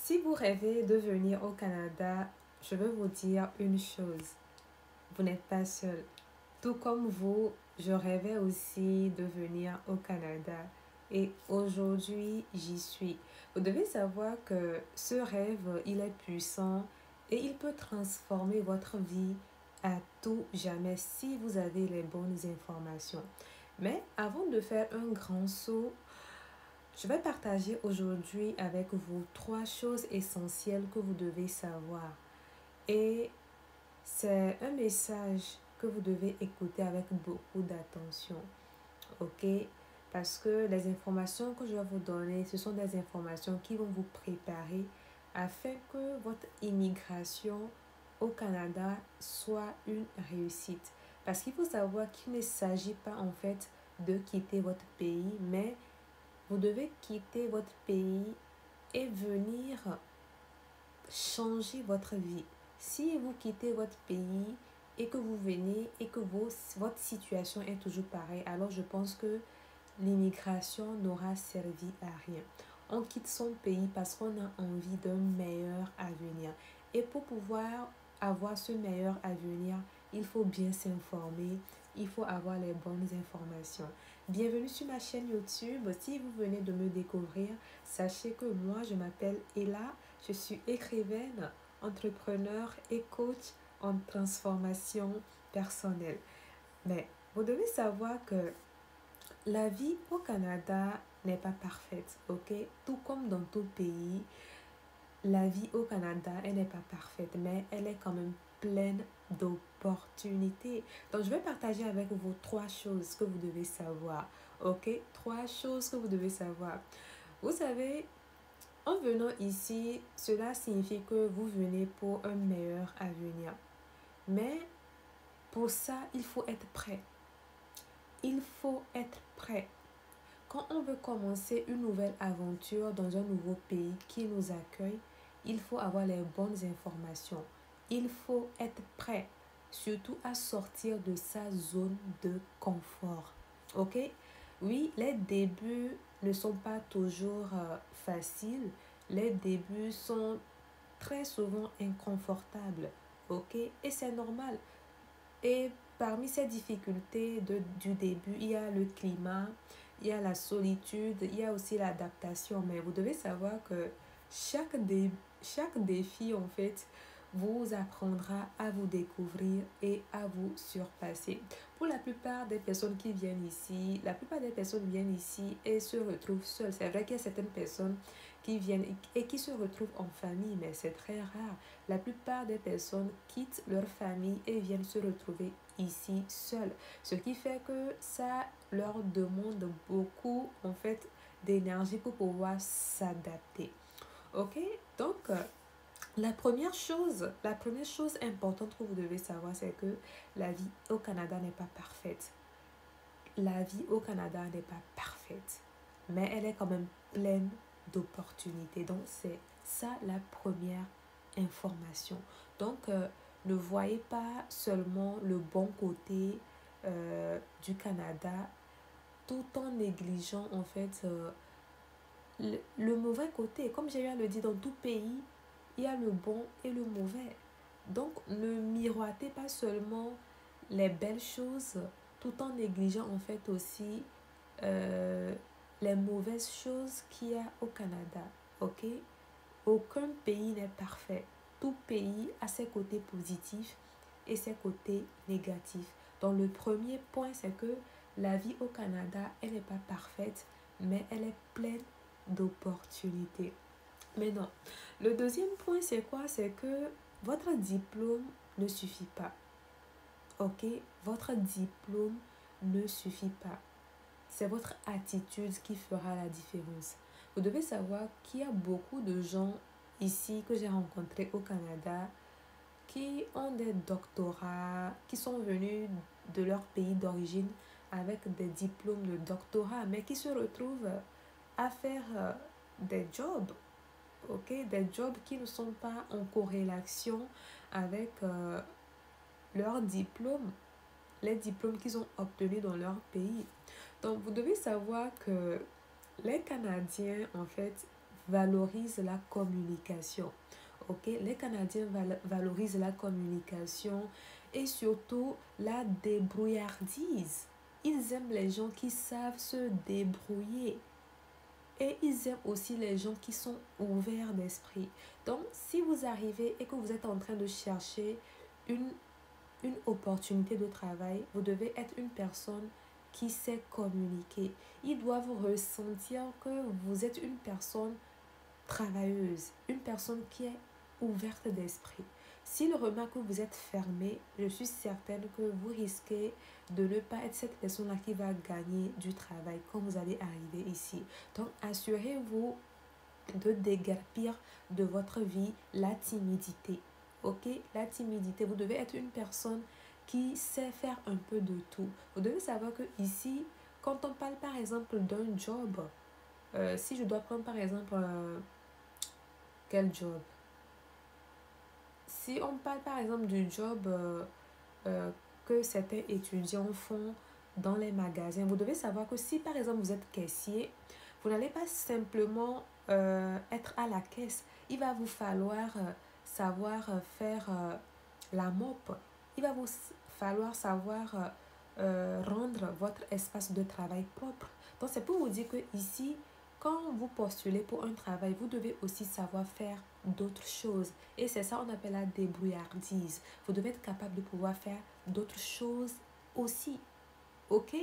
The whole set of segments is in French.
Si vous rêvez de venir au Canada, je veux vous dire une chose. Vous n'êtes pas seul. Tout comme vous, je rêvais aussi de venir au Canada. Et aujourd'hui, j'y suis. Vous devez savoir que ce rêve, il est puissant et il peut transformer votre vie à tout jamais si vous avez les bonnes informations. Mais avant de faire un grand saut, je vais partager aujourd'hui avec vous trois choses essentielles que vous devez savoir. Et c'est un message que vous devez écouter avec beaucoup d'attention. OK? Parce que les informations que je vais vous donner, ce sont des informations qui vont vous préparer afin que votre immigration au Canada soit une réussite. Parce qu'il faut savoir qu'il ne s'agit pas en fait de quitter votre pays, mais vous devez quitter votre pays et venir changer votre vie. Si vous quittez votre pays et que vous venez et que votre situation est toujours pareille, alors je pense que l'immigration n'aura servi à rien. On quitte son pays parce qu'on a envie d'un meilleur avenir. Et pour pouvoir avoir ce meilleur avenir, il faut bien s'informer, il faut avoir les bonnes informations. Bienvenue sur ma chaîne YouTube. Si vous venez de me découvrir, sachez que moi, je m'appelle Ella. Je suis écrivaine, entrepreneur et coach en transformation personnelle. Mais vous devez savoir que la vie au Canada n'est pas parfaite, ok? Tout comme dans tout pays, la vie au Canada, elle n'est pas parfaite, mais elle est quand même pleine d'opportunités. Donc, je vais partager avec vous trois choses que vous devez savoir, ok? Trois choses que vous devez savoir. Vous savez, en venant ici, cela signifie que vous venez pour un meilleur avenir. Mais pour ça, il faut être prêt. Il faut être prêt. Quand on veut commencer une nouvelle aventure dans un nouveau pays qui nous accueille, il faut avoir les bonnes informations. Il faut être prêt, surtout à sortir de sa zone de confort. Ok? Oui, les débuts ne sont pas toujours faciles. Les débuts sont très souvent inconfortables. Ok? Et c'est normal. Et parmi ces difficultés du début, il y a le climat, il y a la solitude, il y a aussi l'adaptation. Mais vous devez savoir que chaque défi, en fait, vous apprendra à vous découvrir et à vous surpasser. Pour la plupart des personnes qui viennent ici, la plupart des personnes viennent ici et se retrouvent seules. C'est vrai qu'il y a certaines personnes qui viennent et qui se retrouvent en famille, mais c'est très rare. La plupart des personnes quittent leur famille et viennent se retrouver ici seules. Ce qui fait que ça leur demande beaucoup, en fait, d'énergie pour pouvoir s'adapter. Ok? Donc, la première chose importante que vous devez savoir, c'est que la vie au Canada n'est pas parfaite. La vie au Canada n'est pas parfaite, mais elle est quand même pleine d'opportunités. Donc, c'est ça la première information. Donc, ne voyez pas seulement le bon côté du Canada tout en négligeant en fait le mauvais côté. Comme j'ai eu à le dire, dans tout pays, il y a le bon et le mauvais. Donc, ne miroitez pas seulement les belles choses tout en négligeant en fait aussi euh, les mauvaises choses qu'il y a au Canada. Ok? Aucun pays n'est parfait. Tout pays a ses côtés positifs et ses côtés négatifs. Donc le premier point, c'est que la vie au Canada, elle n'est pas parfaite, mais elle est pleine d'opportunités. Mais non. Le deuxième point, c'est quoi? C'est que votre diplôme ne suffit pas. Ok? Votre diplôme ne suffit pas. C'est votre attitude qui fera la différence. Vous devez savoir qu'il y a beaucoup de gens ici que j'ai rencontrés au Canada qui ont des doctorats, qui sont venus de leur pays d'origine avec des diplômes de doctorat, mais qui se retrouvent à faire des jobs, ok, des jobs qui ne sont pas en corrélation avec leurs diplômes, les diplômes qu'ils ont obtenus dans leur pays. Donc, vous devez savoir que les Canadiens, en fait, valorisent la communication. Ok, les Canadiens valorisent la communication et surtout la débrouillardise. Ils aiment les gens qui savent se débrouiller. Et ils aiment aussi les gens qui sont ouverts d'esprit. Donc, si vous arrivez et que vous êtes en train de chercher une, une opportunité de travail, vous devez être une personne qui sait communiquer. Ils doivent ressentir que vous êtes une personne travailleuse, une personne qui est ouverte d'esprit. S'ils remarquent que vous êtes fermé, je suis certaine que vous risquez de ne pas être cette personne-là qui va gagner du travail quand vous allez arriver ici. Donc, assurez-vous de déguerpir de votre vie la timidité. Ok? La timidité, vous devez être une personne qui sait faire un peu de tout. Vous devez savoir que ici, quand on parle par exemple d'un job, si je dois prendre par exemple quel job? Si on parle par exemple du job euh, que certains étudiants font dans les magasins, vous devez savoir que si par exemple vous êtes caissier, vous n'allez pas simplement être à la caisse. Il va vous falloir savoir faire la mop. Il va vous falloir savoir rendre votre espace de travail propre. Donc c'est pour vous dire que ici, quand vous postulez pour un travail, vous devez aussi savoir faire d'autres choses. Et c'est ça qu'on appelle la débrouillardise. Vous devez être capable de pouvoir faire d'autres choses aussi. Ok?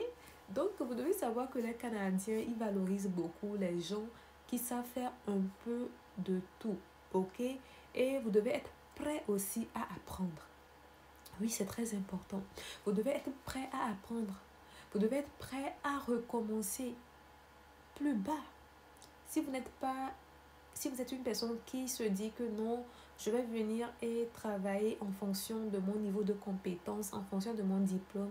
Donc, vous devez savoir que les Canadiens, ils valorisent beaucoup les gens qui savent faire un peu de tout. Ok? Et vous devez être prêt aussi à apprendre. Oui, c'est très important. Vous devez être prêt à apprendre. Vous devez être prêt à recommencer plus bas. Si vous n'êtes pas, si vous êtes une personne qui se dit que non, je vais venir et travailler en fonction de mon niveau de compétence, en fonction de mon diplôme,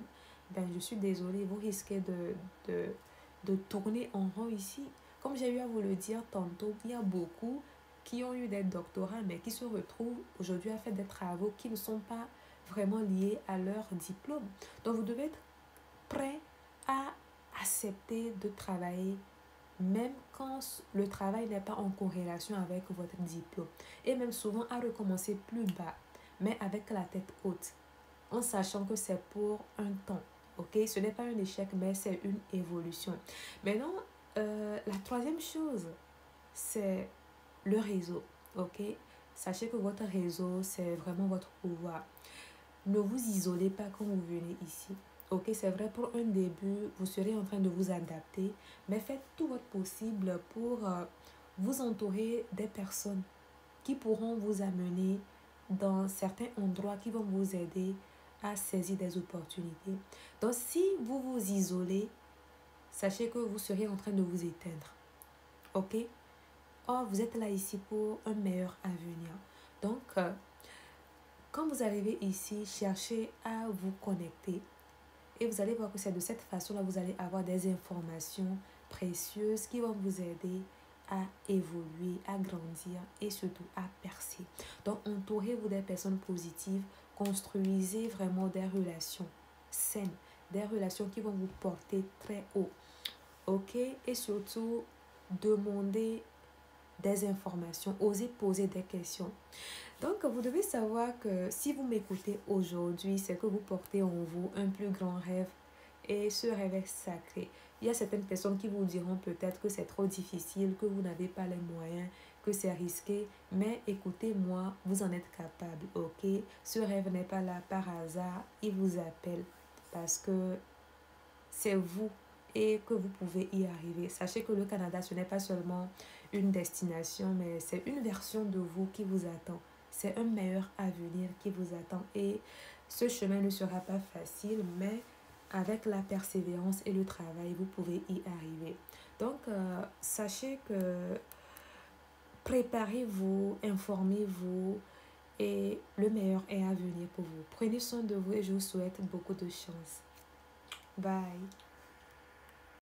ben je suis désolée, vous risquez de tourner en rond ici. Comme j'ai eu à vous le dire tantôt, il y a beaucoup qui ont eu des doctorats, mais qui se retrouvent aujourd'hui à faire des travaux qui ne sont pas vraiment liés à leur diplôme. Donc, vous devez être prêt à accepter de travailler même quand le travail n'est pas en corrélation avec votre diplôme. Et même souvent à recommencer plus bas, mais avec la tête haute, en sachant que c'est pour un temps. Ok, ce n'est pas un échec, mais c'est une évolution. Maintenant, la troisième chose, c'est le réseau. Ok, sachez que votre réseau, c'est vraiment votre pouvoir. Ne vous isolez pas quand vous venez ici. Ok, c'est vrai, pour un début, vous serez en train de vous adapter, mais faites tout votre possible pour vous entourer des personnes qui pourront vous amener dans certains endroits qui vont vous aider à saisir des opportunités. Donc, si vous vous isolez, sachez que vous serez en train de vous éteindre. Ok? Or, vous êtes là ici pour un meilleur avenir. Donc, quand vous arrivez ici, cherchez à vous connecter. Et vous allez voir que c'est de cette façon-là que vous allez avoir des informations précieuses qui vont vous aider à évoluer, à grandir et surtout à percer. Donc, entourez-vous des personnes positives, construisez vraiment des relations saines, des relations qui vont vous porter très haut. Ok? Et surtout, demandez des informations, osez poser des questions. Donc, vous devez savoir que si vous m'écoutez aujourd'hui, c'est que vous portez en vous un plus grand rêve et ce rêve est sacré. Il y a certaines personnes qui vous diront peut-être que c'est trop difficile, que vous n'avez pas les moyens, que c'est risqué. Mais écoutez-moi, vous en êtes capable, ok? Ce rêve n'est pas là par hasard, il vous appelle parce que c'est vous et que vous pouvez y arriver. Sachez que le Canada, ce n'est pas seulement une destination, mais c'est une version de vous qui vous attend. C'est un meilleur avenir qui vous attend. Et ce chemin ne sera pas facile, mais avec la persévérance et le travail, vous pouvez y arriver. Donc, sachez que préparez-vous, informez-vous et le meilleur est à venir pour vous. Prenez soin de vous et je vous souhaite beaucoup de chance. Bye.